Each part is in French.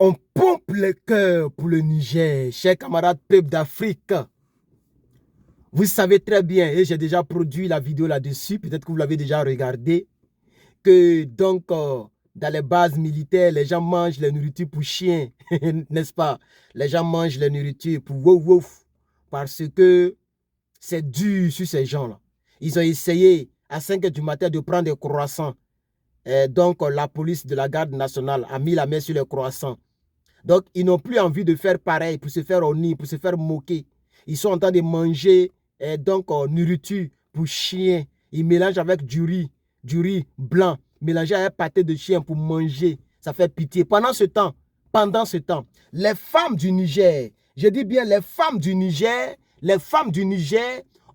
On pompe le cœur pour le Niger, chers camarades peuple d'Afrique. Vous savez très bien, et j'ai déjà produit la vidéo là-dessus, peut-être que vous l'avez déjà regardé, que donc dans les bases militaires, les gens mangent la nourriture pour chiens, n'est-ce pas? Les gens mangent la nourriture pour wouf wouf, parce que c'est dur sur ces gens-là. Ils ont essayé à 5 h du matin de prendre des croissants. Et donc la police de la garde nationale a mis la main sur les croissants. Donc, ils n'ont plus envie de faire pareil pour se faire honnir, pour se faire moquer. Ils sont en train de manger nourriture pour chiens. Ils mélangent avec du riz blanc, mélangé avec un pâté de chien pour manger. Ça fait pitié. Pendant ce temps, les femmes du Niger, je dis bien les femmes du Niger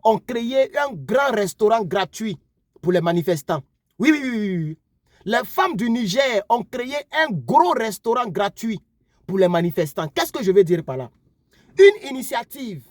ont créé un grand restaurant gratuit pour les manifestants. Oui, oui, oui, oui. Les femmes du Niger ont créé un gros restaurant gratuit pour les manifestants. Qu'est-ce que je veux dire par là? Une initiative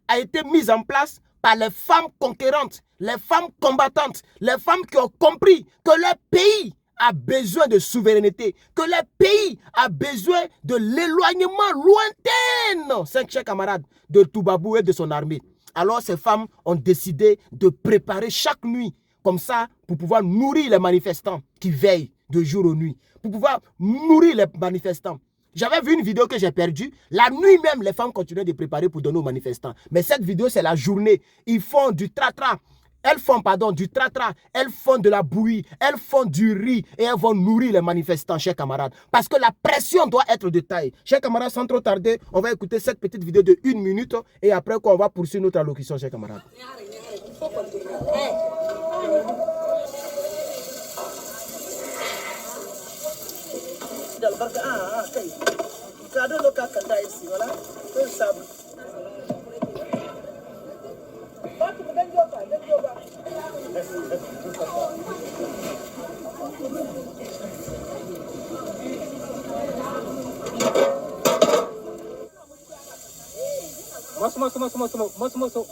a été mise en place par les femmes conquérantes, les femmes combattantes, les femmes qui ont compris que leur pays a besoin de souveraineté, que leur pays a besoin de l'éloignement lointain, 5 chers camarades, de Toubabou et de son armée. Alors ces femmes ont décidé de préparer chaque nuit, comme ça, pour pouvoir nourrir les manifestants qui veillent de jour en nuit, pour pouvoir nourrir les manifestants. J'avais vu une vidéo que j'ai perdue. La nuit même, les femmes continuaient de préparer pour donner aux manifestants. Mais cette vidéo, c'est la journée. Ils font du tratra. Elles font, du tratra. Elles font de la bouillie. Elles font du riz. Et elles vont nourrir les manifestants, chers camarades. Parce que la pression doit être de taille. Chers camarades, sans trop tarder, on va écouter cette petite vidéo de 1 minute. Et après, on va poursuivre notre allocution, chers camarades. Mosso.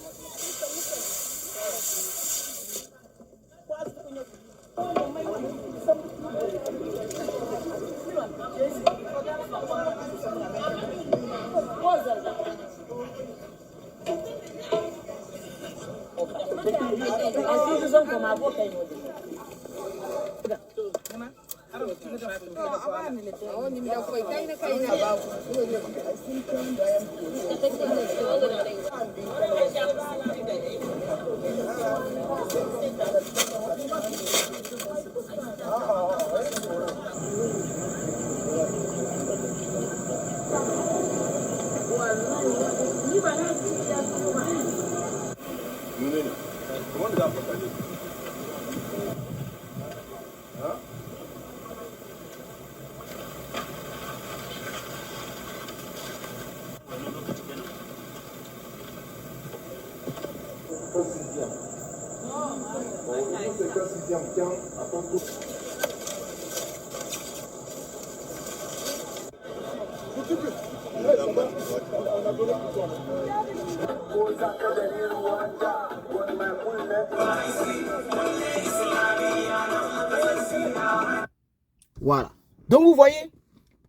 Voilà. Donc vous voyez,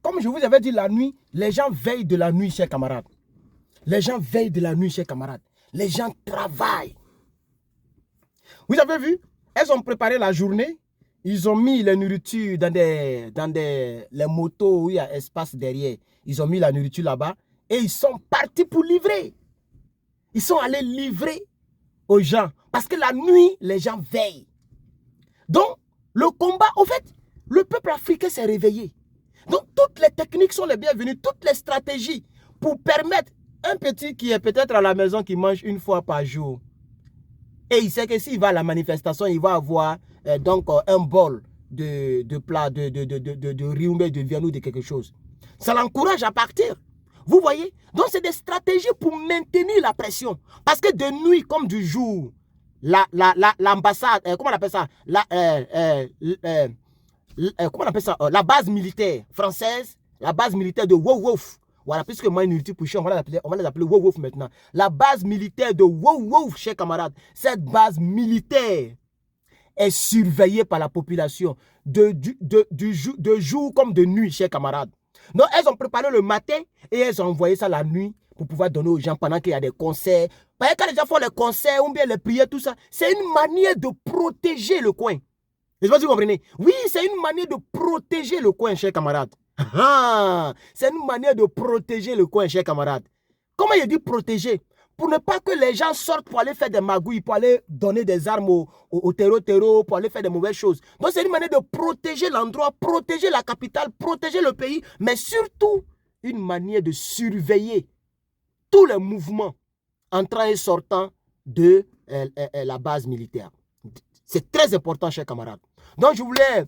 comme je vous avais dit la nuit, les gens veillent de la nuit, chers camarades. Les gens veillent de la nuit, chers camarades. Les gens travaillent. Vous avez vu, elles ont préparé la journée. Ils ont mis la nourriture dans les motos où il y a espace derrière. Ils ont mis la nourriture là-bas et ils sont partis pour livrer. Ils sont allés livrer aux gens. Parce que la nuit, les gens veillent. Donc, le combat, au fait, le peuple africain s'est réveillé. Donc, toutes les techniques sont les bienvenues, toutes les stratégies pour permettre un petit qui est peut-être à la maison qui mange une fois par jour. Et il sait que s'il va à la manifestation, il va avoir un bol de plat, de riz ou de viande ou de quelque chose. Ça l'encourage à partir. Vous voyez? Donc, c'est des stratégies pour maintenir la pression. Parce que de nuit comme du jour, l'ambassade, comment on appelle ça? Comment on appelle ça? La base militaire française, la base militaire de Wouf. Voilà, puisque moi, une pour on va les appeler Wouf maintenant. La base militaire de Wouf, chers camarades. Cette base militaire est surveillée par la population de jour comme de nuit, chers camarades. Donc, elles ont préparé le matin et elles ont envoyé ça la nuit pour pouvoir donner aux gens pendant qu'il y a des concerts. Parce que quand les gens font les concerts ou bien les prières, tout ça, c'est une manière de protéger le coin. Je ne sais pas si vous comprenez. Oui, c'est une manière de protéger le coin, chers camarades. C'est une manière de protéger le coin, chers camarades. Comment il dit protéger? Pour ne pas que les gens sortent pour aller faire des magouilles, pour aller donner des armes au terreau, pour aller faire des mauvaises choses. Donc, c'est une manière de protéger l'endroit, protéger la capitale, protéger le pays, mais surtout, une manière de surveiller tous les mouvements entrant et sortant de la base militaire. C'est très important, chers camarades. Donc, je voulais,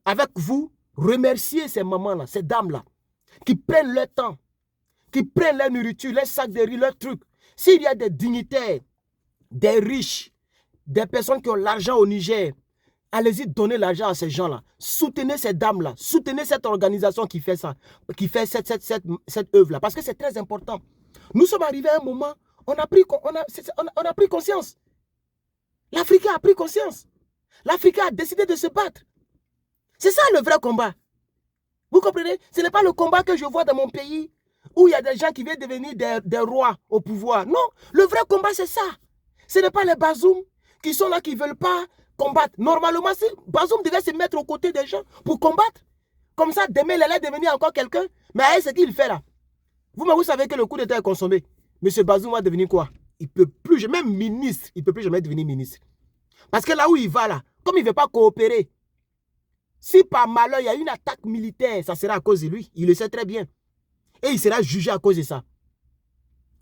avec vous, remercier ces mamans-là, ces dames-là, qui prennent leur temps, qui prennent leur nourriture, leurs sacs de riz, leurs trucs. S'il y a des dignitaires, des riches, des personnes qui ont l'argent au Niger, allez-y donner l'argent à ces gens-là. Soutenez ces dames-là. Soutenez cette organisation qui fait ça, qui fait cette œuvre-là. Parce que c'est très important. Nous sommes arrivés à un moment, on a pris conscience. L'Africain a pris conscience. L'Africain a décidé de se battre. C'est ça le vrai combat. Vous comprenez? Ce n'est pas le combat que je vois dans mon pays où il y a des gens qui viennent devenir des rois au pouvoir. Non, le vrai combat, c'est ça. Ce n'est pas les Bazoum qui sont là, qui ne veulent pas combattre. Normalement, Bazoum devait se mettre aux côtés des gens pour combattre. Comme ça, demain, il allait devenir encore quelqu'un. Mais ce qu'il fait là. Vous savez que le coup d'État est consommé. Monsieur Bazoum va devenir quoi? Il ne peut plus, même ministre, il ne peut plus jamais devenir ministre. Parce que là où il va là, comme il ne veut pas coopérer, si par malheur il y a une attaque militaire, ça sera à cause de lui. Il le sait très bien. Et il sera jugé à cause de ça.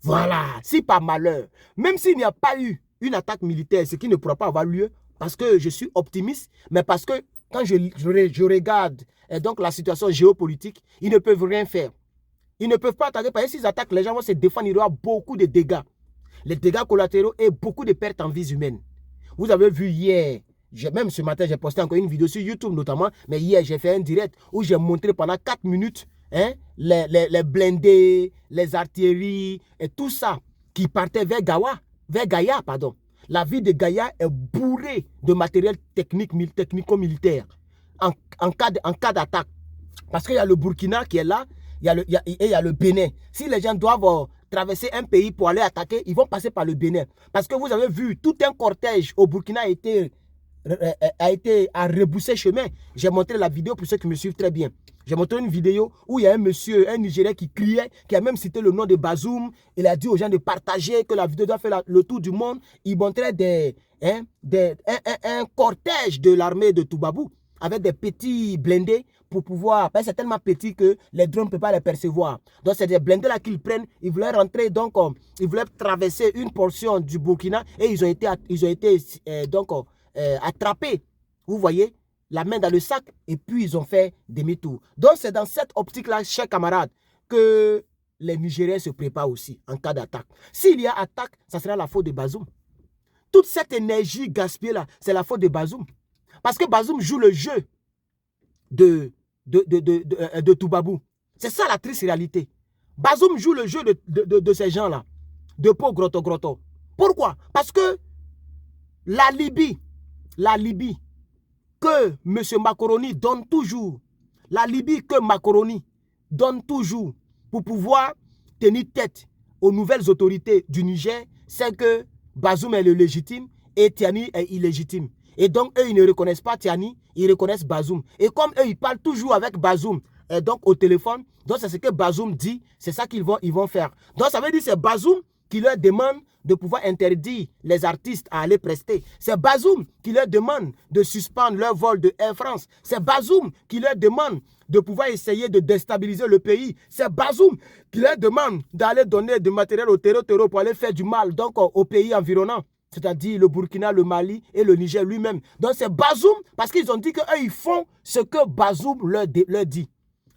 Voilà. Si par malheur, même s'il n'y a pas eu une attaque militaire, ce qui ne pourra pas avoir lieu, parce que je suis optimiste, mais parce que quand je regarde donc la situation géopolitique, ils ne peuvent rien faire. Ils ne peuvent pas attaquer, parce que s'ils attaquent, les gens vont se défendre, il y aura beaucoup de dégâts. Les dégâts collatéraux et beaucoup de pertes en vies humaines. Vous avez vu hier, même ce matin, j'ai posté encore une vidéo sur YouTube notamment, mais hier, j'ai fait un direct où j'ai montré pendant 4 minutes les blindés, les artilleries et tout ça qui partait vers Gaïa, pardon. La ville de Gaïa est bourrée de matériel technico-militaire en cas d'attaque. Parce qu'il y a le Burkina qui est là, il y a le Bénin. Si les gens doivent traverser un pays pour aller attaquer, ils vont passer par le Bénin. Parce que vous avez vu, tout un cortège au Burkina a rebroussé chemin. J'ai montré la vidéo pour ceux qui me suivent très bien. J'ai montré une vidéo où il y a un monsieur, un Nigérien qui criait, qui a même cité le nom de Bazoum. Il a dit aux gens de partager, que la vidéo doit faire le tour du monde. Il montrait un cortège de l'armée de Toubabou avec des petits blindés pour pouvoir, parce que c'est tellement petit que les drones ne peuvent pas les percevoir. Donc c'est des blindés là qu'ils prennent, ils voulaient rentrer, donc ils voulaient traverser une portion du Burkina et ils ont été attrapés. Vous voyez, la main dans le sac et puis ils ont fait demi-tour. Donc c'est dans cette optique-là, chers camarades, que les Nigériens se préparent aussi en cas d'attaque. S'il y a attaque, ça sera la faute de Bazoum. Toute cette énergie gaspillée là, c'est la faute de Bazoum. Parce que Bazoum joue le jeu de Toubabou. C'est ça la triste réalité. Bazoum joue le jeu de ces gens-là, de peau grotto. Pourquoi? Parce que la Libye, que M. Macaroni donne toujours, la Libye que Macaroni donne toujours pour pouvoir tenir tête aux nouvelles autorités du Niger, c'est que Bazoum est le légitime et Tiani est illégitime. Et donc, eux, ils ne reconnaissent pas Tiani, ils reconnaissent Bazoum. Et comme eux, ils parlent toujours avec Bazoum, et donc au téléphone, donc c'est ce que Bazoum dit, c'est ça qu'ils vont faire. Donc, ça veut dire que c'est Bazoum qui leur demande de pouvoir interdire les artistes à aller prester. C'est Bazoum qui leur demande de suspendre leur vol de Air France. C'est Bazoum qui leur demande de pouvoir essayer de déstabiliser le pays. C'est Bazoum qui leur demande d'aller donner du matériel au terreau pour aller faire du mal donc aux pays environnants. C'est-à-dire le Burkina, le Mali et le Niger lui-même. Donc c'est Bazoum, parce qu'ils ont dit qu'eux, ils font ce que Bazoum leur dit.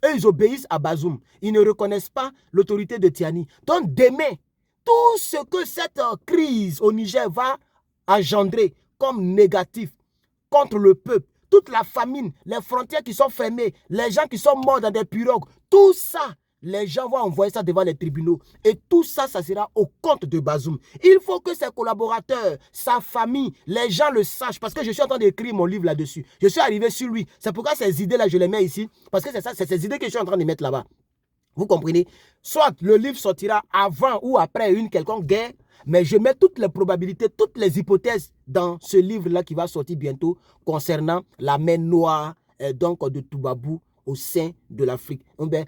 Eux, ils obéissent à Bazoum. Ils ne reconnaissent pas l'autorité de Tiani. Donc demain, tout ce que cette crise au Niger va engendrer comme négatif contre le peuple, toute la famine, les frontières qui sont fermées, les gens qui sont morts dans des pirogues, tout ça, les gens vont envoyer ça devant les tribunaux. Et tout ça, ça sera au compte de Bazoum. Il faut que ses collaborateurs, sa famille, les gens le sachent. Parce que je suis en train d'écrire mon livre là-dessus. Je suis arrivé sur lui. C'est pourquoi ces idées-là, je les mets ici. Parce que c'est ça, c'est ces idées que je suis en train de mettre là-bas. Vous comprenez? Soit le livre sortira avant ou après une quelconque guerre, mais je mets toutes les probabilités, toutes les hypothèses dans ce livre-là qui va sortir bientôt concernant la main noire donc de Toubabou au sein de l'Afrique.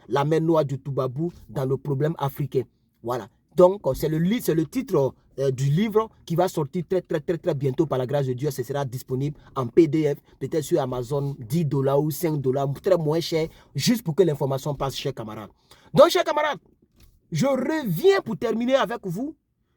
La main noire de Toubabou dans le problème africain. Voilà. Donc, c'est le titre du livre qui va sortir très bientôt par la grâce de Dieu. Ce sera disponible en PDF, peut-être sur Amazon, 10 $ ou 5 $, très moins cher, juste pour que l'information passe, chers camarades. Donc, chers camarades, je reviens pour terminer avec vous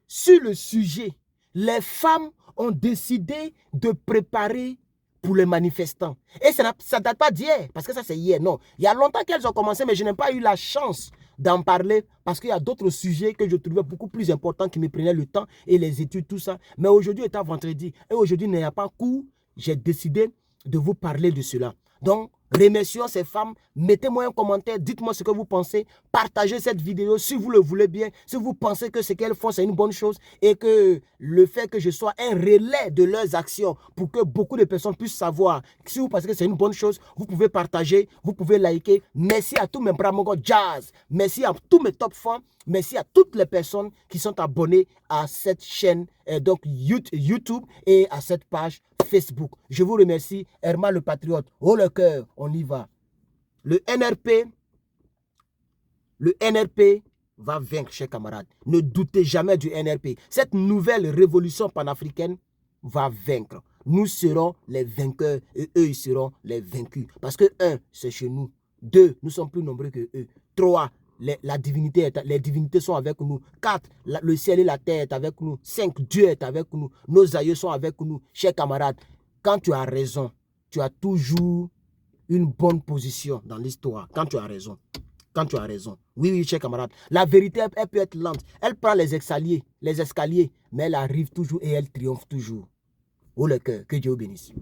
sur le sujet. Les femmes ont décidé de préparer pour les manifestants. Et ça ne date pas d'hier, parce que ça c'est hier, non. Il y a longtemps qu'elles ont commencé, mais je n'ai pas eu la chance d'en parler, parce qu'il y a d'autres sujets que je trouvais beaucoup plus importants qui me prenaient le temps et les études, tout ça. Mais aujourd'hui étant vendredi, et aujourd'hui il n'y a pas cours, j'ai décidé de vous parler de cela. Donc, remercions ces femmes. Mettez-moi un commentaire. Dites-moi ce que vous pensez. Partagez cette vidéo si vous le voulez bien. Si vous pensez que ce qu'elles font, c'est une bonne chose. Et que le fait que je sois un relais de leurs actions pour que beaucoup de personnes puissent savoir. Si vous pensez que c'est une bonne chose, vous pouvez partager. Vous pouvez liker. Merci à tous mes Bramongo Jazz. Merci à tous mes top fans. Merci à toutes les personnes qui sont abonnées à cette chaîne donc YouTube et à cette page Facebook. Je vous remercie. Herman le Patriote. Oh le cœur, on y va. Le NRP va vaincre, chers camarades. Ne doutez jamais du NRP. Cette nouvelle révolution panafricaine va vaincre. Nous serons les vainqueurs et eux, ils seront les vaincus. Parce que 1, c'est chez nous. 2, nous sommes plus nombreux que eux. 3, les divinités sont avec nous. 4, le ciel et la terre est avec nous. 5, Dieu est avec nous. Nos aïeux sont avec nous. Chers camarades, quand tu as raison, tu as toujours une bonne position dans l'histoire. Quand tu as raison. Quand tu as raison. Oui, oui, chers camarades. La vérité, elle peut être lente. Elle prend les escaliers, mais elle arrive toujours et elle triomphe toujours. Oh le cœur, que Dieu bénisse.